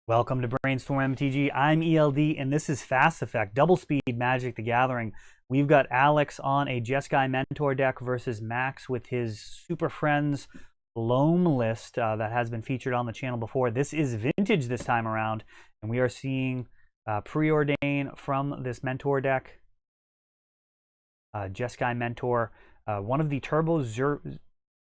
Welcome to Brainstorm MTG. I'm ELD, and this is Fast Effect, Double Speed Magic the Gathering. We've got Alex on a Jeskai Mentor deck versus Max with his Super Friends Loam list that has been featured on the channel before. This is vintage this time around, and we are seeing Preordain from this Mentor deck. Jeskai Mentor, one of the Turbo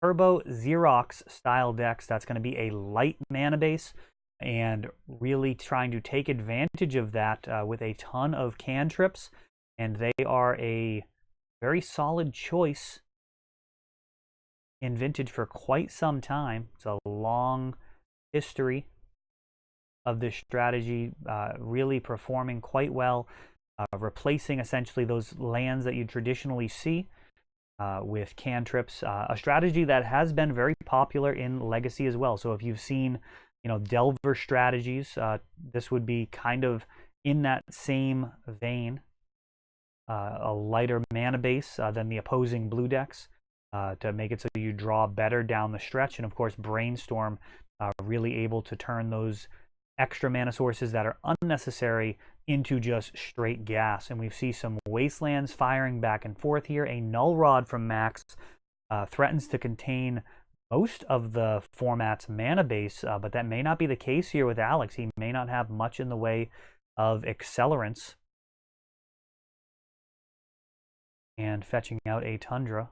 Xerox style decks that's going to be a light mana base, and really trying to take advantage of that with a ton of cantrips, and they are a very solid choice in Vintage for quite some time. It's a long history of this strategy, really performing quite well, replacing essentially those lands that you traditionally see with cantrips, a strategy that has been very popular in Legacy as well. So if you've seen Delver strategies, this would be kind of in that same vein, a lighter mana base than the opposing blue decks to make it so you draw better down the stretch. And of course, Brainstorm really able to turn those extra mana sources that are unnecessary into just straight gas. And we see some Wastelands firing back and forth here. A Null Rod from Max threatens to contain most of the format's mana base, but that may not be the case here with Alex. He may not have much in the way of accelerants. And fetching out a Tundra.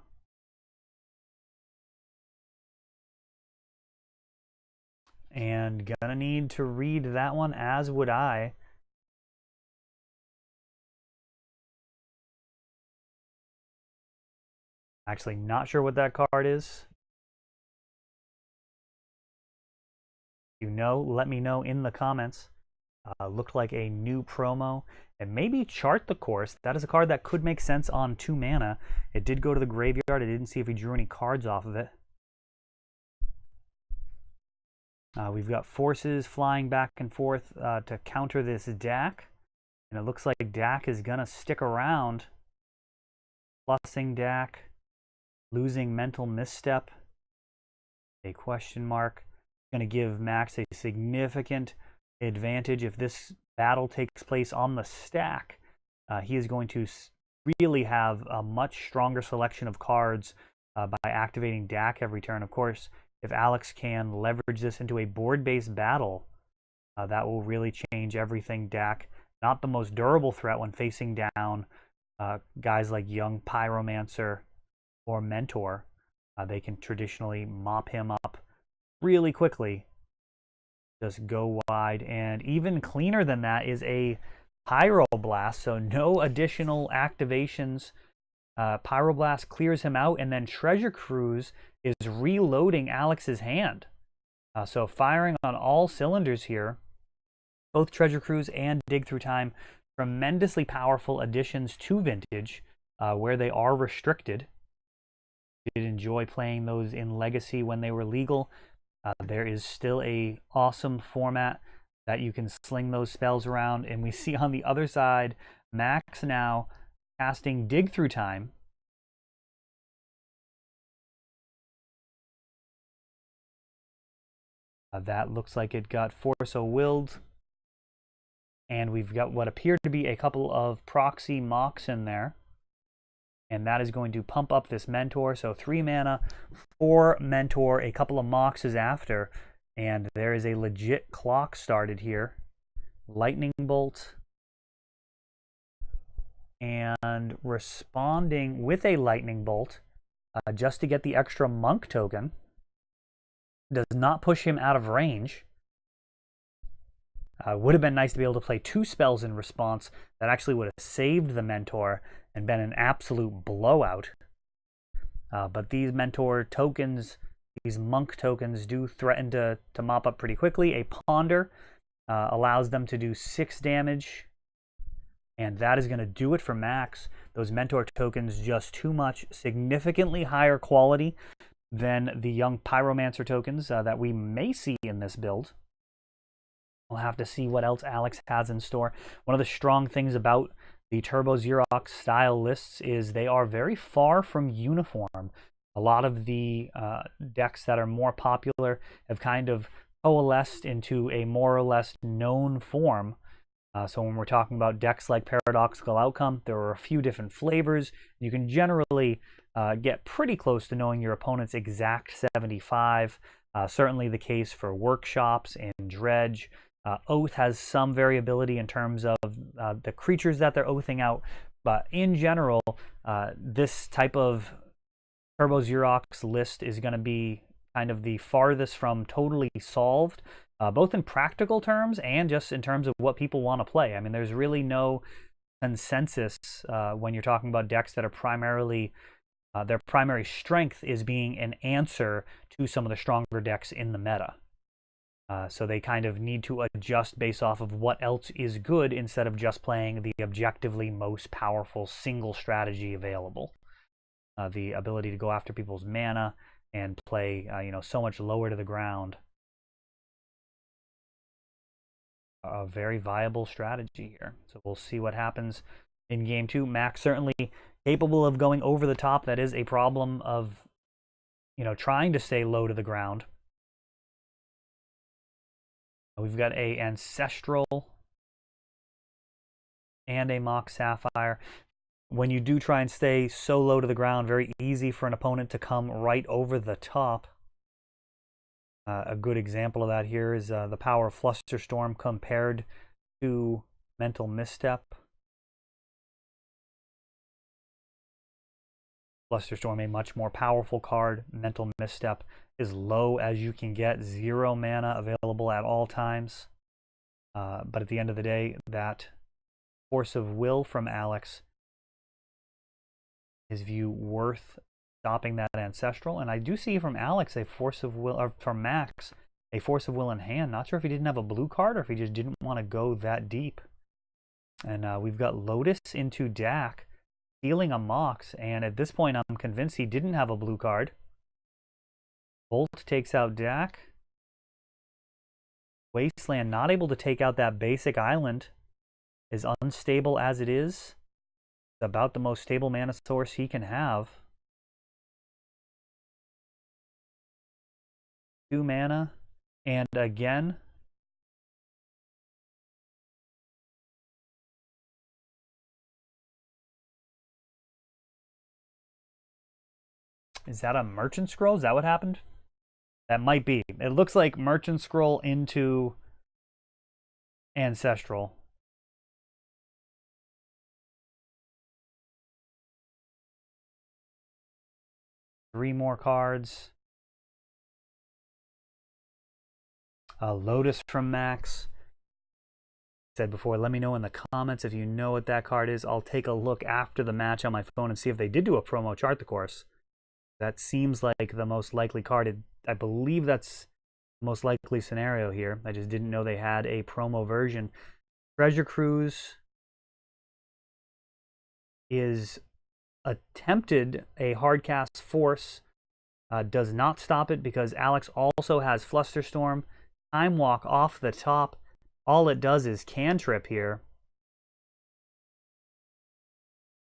And gonna need to read that one, as would I. Actually, not sure what that card is. If you know, let me know in the comments. Looked like a new promo. And maybe Chart the Course. That is a card that could make sense on 2 mana. It did go to the graveyard. I didn't see if he drew any cards off of it. We've got forces flying back and forth to counter this Dak. And it looks like Dak is going to stick around. Plussing Dak. Losing Mental Misstep. A question mark. Going to give Max a significant advantage if this battle takes place on the stack. He is going to really have a much stronger selection of cards by activating Dak every turn. Of course, if Alex can leverage this into a board-based battle, that will really change everything. Dak, not the most durable threat when facing down guys like Young Pyromancer or Mentor. They can traditionally mop him up really quickly. Just go wide. And even cleaner than that is a Pyroblast, so no additional activations. Pyroblast clears him out, and then Treasure Cruise is reloading Alex's hand. So firing on all cylinders here. Both Treasure Cruise and Dig Through Time, tremendously powerful additions to Vintage, where they are restricted. Did enjoy playing those in Legacy when they were legal. There is still a awesome format that you can sling those spells around. And we see on the other side, Max now casting Dig Through Time. That looks like it got Force o' Willed. And we've got what appear to be a couple of proxy mocks in there. And that is going to pump up this Mentor. So 3 mana, 4 Mentor, a couple of mocks is after. And there is a legit clock started here. Lightning Bolt. And responding with a Lightning Bolt just to get the extra Monk token. Does not push him out of range. Would have been nice to be able to play 2 spells in response. That actually would have saved the Mentor and been an absolute blowout. But these Mentor tokens, these Monk tokens, do threaten to mop up pretty quickly. A Ponder allows them to do 6 damage. And that is going to do it for Max. Those Mentor tokens just too much. Significantly higher quality than the Young Pyromancer tokens that we may see in this build. We'll have to see what else Alex has in store. One of the strong things about the Turbo Xerox style lists is they are very far from uniform. A lot of the decks that are more popular have kind of coalesced into a more or less known form. So when we're talking about decks like Paradoxical Outcome, there are a few different flavors. You can generally get pretty close to knowing your opponent's exact 75. Certainly the case for Workshops and Dredge. Oath has some variability in terms of the creatures that they're oathing out, but in general, this type of Turbo Xerox list is going to be kind of the farthest from totally solved, both in practical terms and just in terms of what people want to play. I mean, there's really no consensus when you're talking about decks that are primarily, their primary strength is being an answer to some of the stronger decks in the meta. So they kind of need to adjust based off of what else is good instead of just playing the objectively most powerful single strategy available. The ability to go after people's mana and play, so much lower to the ground. A very viable strategy here. So we'll see what happens in game 2. Max certainly capable of going over the top. That is a problem of, trying to stay low to the ground. We've got a Ancestral and a Mox Sapphire. When you do try and stay so low to the ground, very easy for an opponent to come right over the top. A good example of that here is the power of Flusterstorm compared to Mental Misstep. Flusterstorm, a much more powerful card. Mental Misstep is low as you can get, 0 mana available at all times. But at the end of the day, that Force of Will from Alex is view worth stopping that Ancestral. And I do see from Alex a Force of Will, or from Max, a Force of Will in hand. Not sure if he didn't have a blue card or if he just didn't want to go that deep. And we've got Lotus into Dak, stealing a Mox, and at this point I'm convinced he didn't have a blue card. Bolt takes out Dak. Wasteland not able to take out that basic island, is unstable as it is. It's about the most stable mana source he can have. 2 mana, and again, is that a Merchant Scroll? Is that what happened? That might be. It looks like Merchant Scroll into Ancestral. Three more cards. Lotus from Max. Said before, let me know in the comments if you know what that card is. I'll take a look after the match on my phone and see if they did do a promo chart the course. That seems like the most likely card. I believe that's the most likely scenario here. I just didn't know they had a promo version. Treasure Cruise is attempted a hardcast force. Does not stop it because Alex also has Flusterstorm. Time Walk off the top. All it does is cantrip here.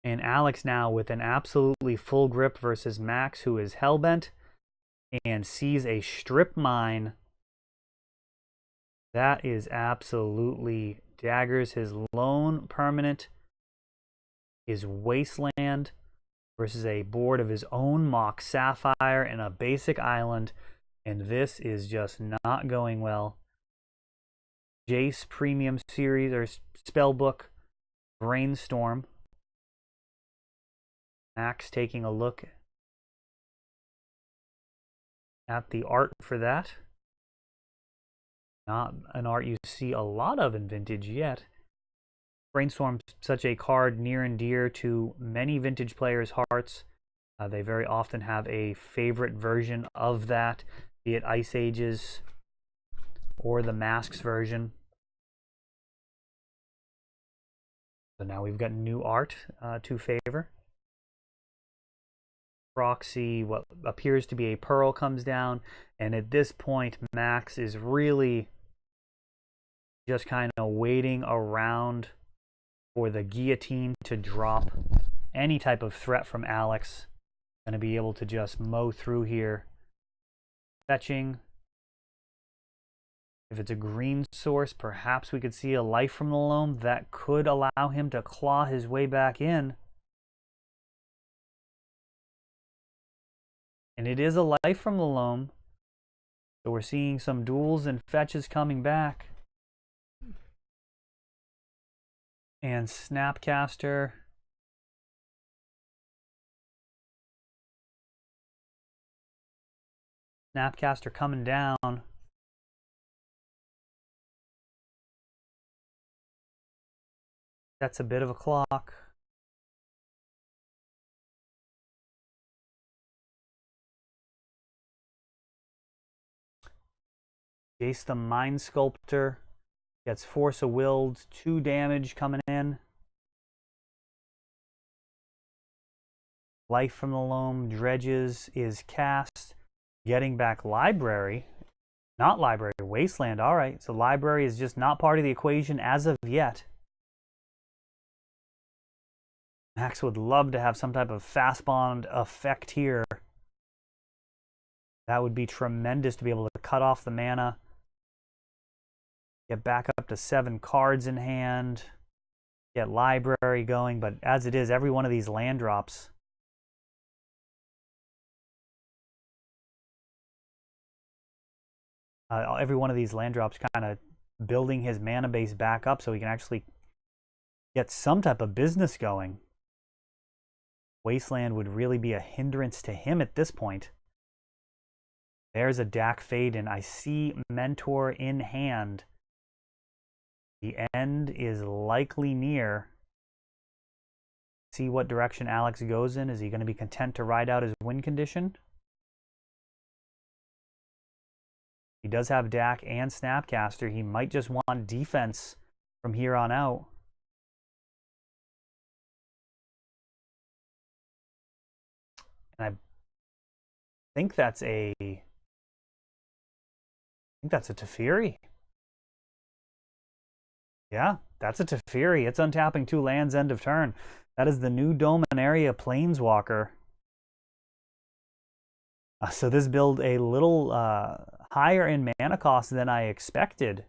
And Alex now with an absolutely full grip versus Max, who is hellbent and sees a strip mine. That is absolutely daggers. His lone permanent is Wasteland versus a board of his own Mox Sapphire and a basic island. And this is just not going well. Jace Premium Series or Spellbook Brainstorm. Max taking a look at the art for that. Not an art you see a lot of in Vintage yet. Brainstorm, such a card near and dear to many Vintage players' hearts. They very often have a favorite version of that, be it Ice Ages or the Masks version. So now we've got new art to favor. Proxy, what appears to be a Pearl comes down, and at this point Max is really just kind of waiting around for the guillotine to drop. Any type of threat from Alex, going to be able to just mow through here. Fetching, If it's a green source, perhaps we could see a life from the Loam that could allow him to claw his way back in. And it is a life from the Loam. So we're seeing some duels and fetches coming back. And Snapcaster. Snapcaster coming down. That's a bit of a clock. Jace the Mind Sculptor gets Force of Willed, 2 damage coming in. Life from the Loam, Dredges is cast. Getting back Library. Not Library, Wasteland. All right, so Library is just not part of the equation as of yet. Max would love to have some type of fast bond effect here. That would be tremendous to be able to cut off the mana. Get back up to 7 cards in hand. Get Library going, but as it is, every one of these land drops. Every one of these land drops kind of building his mana base back up so he can actually get some type of business going. Wasteland would really be a hindrance to him at this point. There's a Dak Fade, and I see Mentor in hand. The end is likely near. See what direction Alex goes in. Is he going to be content to ride out his win condition? He does have Dak and Snapcaster. He might just want defense from here on out. And I think that's a Teferi. Yeah, that's a Teferi. It's untapping 2 lands end of turn. That is the new Dominaria Planeswalker. So this build a little higher in mana cost than I expected.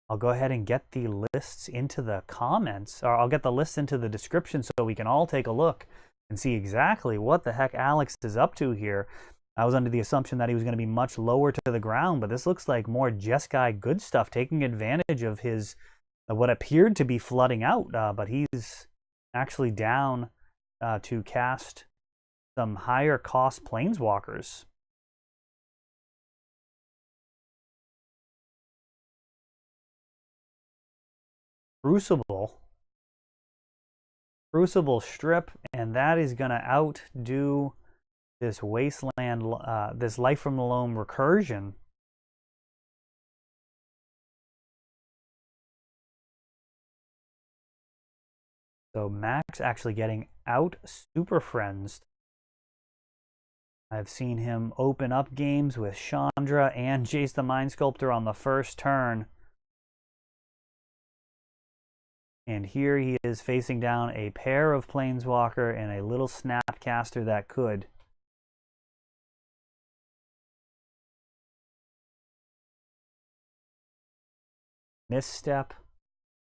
I'll go ahead and get the lists into the comments, or I'll get the lists into the description so we can all take a look and see exactly what the heck Alex is up to here. I was under the assumption that he was going to be much lower to the ground, but this looks like more Jeskai good stuff, taking advantage of his what appeared to be flooding out, but he's actually down to cast some higher cost planeswalkers. Crucible strip, and that is going to outdo this Wasteland, this Life from the Loam recursion. So Max actually getting out Super Friends. I've seen him open up games with Chandra and Jace the Mind Sculptor on the first turn. And here he is facing down a pair of Planeswalker and a little Snapcaster that could. Misstep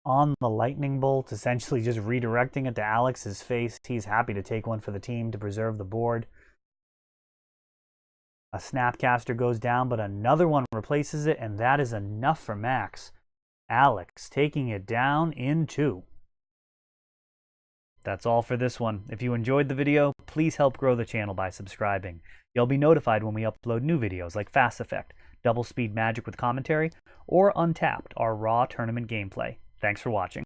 on the lightning bolt, essentially just redirecting it to Alex's face. He's happy to take one for the team to preserve the board. A Snapcaster goes down, but another one replaces it, and that is enough for Max. Alex taking it down in 2. That's all for this one. If you enjoyed the video, please help grow the channel by subscribing. You'll be notified when we upload new videos like Fast Effect, Double Speed Magic with commentary, or Untapped, our raw tournament gameplay. Thanks for watching.